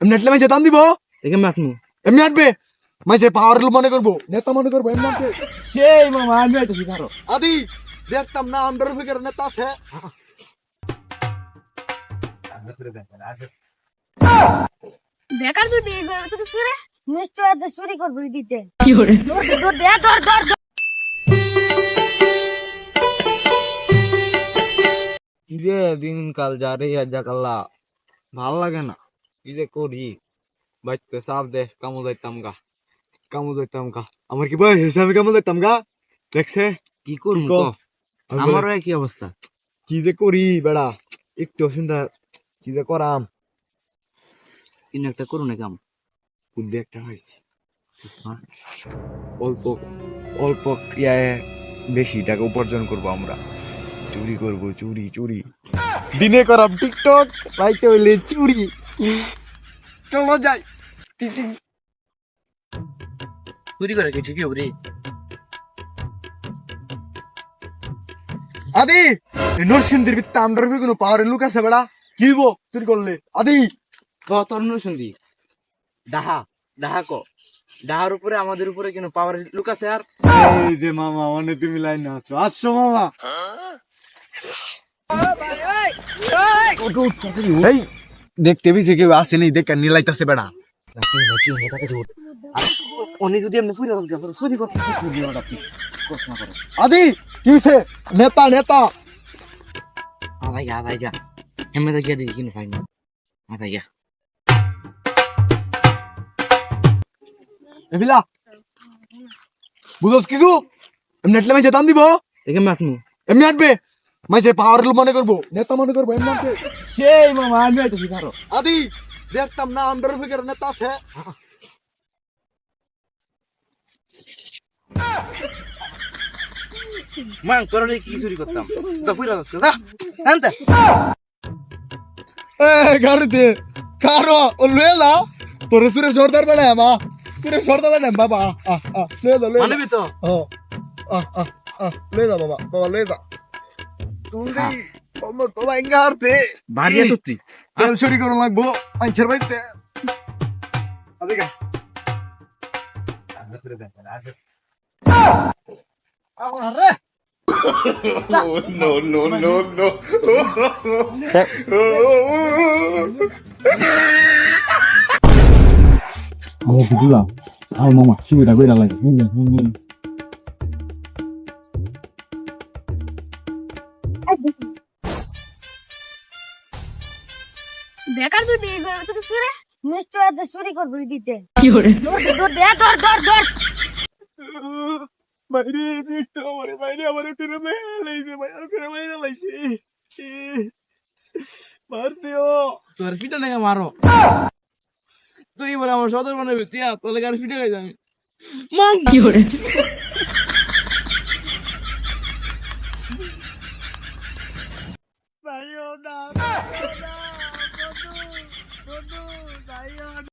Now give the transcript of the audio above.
এমনি আটলে আমি যেতাম দিব দেখে মাঠমু এমনি আটবে মাঝে পাওয়ারফুল মনে করবো নেতা মনে করবো এমনি আটবে সেই মামা আমি আইতেছি কারো আদি দেখতাম না আন্ডার ফিগার নেতা আছে বেকার যদি এই ঘরে থেকে চুরি নিশ্চয় আজ চুরি করবো দিতে কি করে ধর ধর দে ধর ধর ধর। কিরে দিনকাল যা রে আল্লাহ ভাল লাগে না কি যে করি বাইতে সাপ দে কামো যাইতাম গা আমার কি বয়স হয়েছে আমি কামো যাইতাম গা দেখছে কি করবো কি ক? কও? আমারও একই অবস্থা কি যে করি বেড়া একটু চিন্তা কি যে করাম কিন্তু একটা করুন কাম বুদ্ধি একটা হয়েছে অল্প অল্প ক্রিয়ায় বেশি টাকা উপার্জন করবো আমরা চুরি করব চুরি দিনে করাম টিকটক রাইতে হইলে চুরি চলো যাই চুরি করে কিছু কি হবে আদি নরসিংদীর ভিত্তি আমরা কোনো পাওয়ারের লোক আছে বেড়া কি হইব চুরি করলে আদি তোর শুনদি ডাহা ডাহা ক ডাহার উপরে আমাদের উপরে কেন পাওয়ার লুক আছে আর এই যে মামা অনেক তুমি লাইন আছো আসছো মামা এই দেখতে বিছে কেউ আসে নেই দেখে নিলাইতাছে বেড়া অনেক যদি এমনি ফুরে চুরি করতে প্রশ্ন করে আদি কি হইছে নেতা আদাইগা এমনি তো গিয়ে দেখি কিনে পাই না আদাইগা এভিলা বুঝছ কিছু এমনি আটলে আমি যেতাম দিব দেখে মাঠমু এমনি আটবে মাঝে পাওয়ারফুল মনে করবো নেতা মনে করবো এমনি আটবে সেই মামা আমি আইতেছি কারো আদি দেখতাম না আন্ডার ফিগার নেতা আছে মান তোর কি চুরি করতাম তো ফুরে যাচ্ছে দা আনতে গাড়িতে কারো ও লয়ে যা তোর সুরে সর্দার বেড়া মা সুরে সর্দার বেড়া বাবা লয়ে যা মানবি তো লয়ে যা বাবা লয়ে যা তুমি তোমার এঙ্গারতে বাড়িয়ে সত্যি তেল চুরি করুন লাগবো পাঁচের বাইতে আদিকে রে No. Oh, gitulah. Ah, mama, sudah gue dah lagi. বেকার যদি এই ঘরে থেকে চুরি নিশ্চয় আজ চুরি করবো দিতে কি করে ধর ধর দে ধর ধর ধর। বাইরে দেখতে বাইরে আমার ফিরে লাইছে ফিরে লাইছে মারতেও তোর পিঠা নাকি মারো তুই বলে আমার সদর বানাবি তিয়া তোলে গাড়ি পিঠে খাই আমি মাং কি করে যাইও না বন্ধু যাইও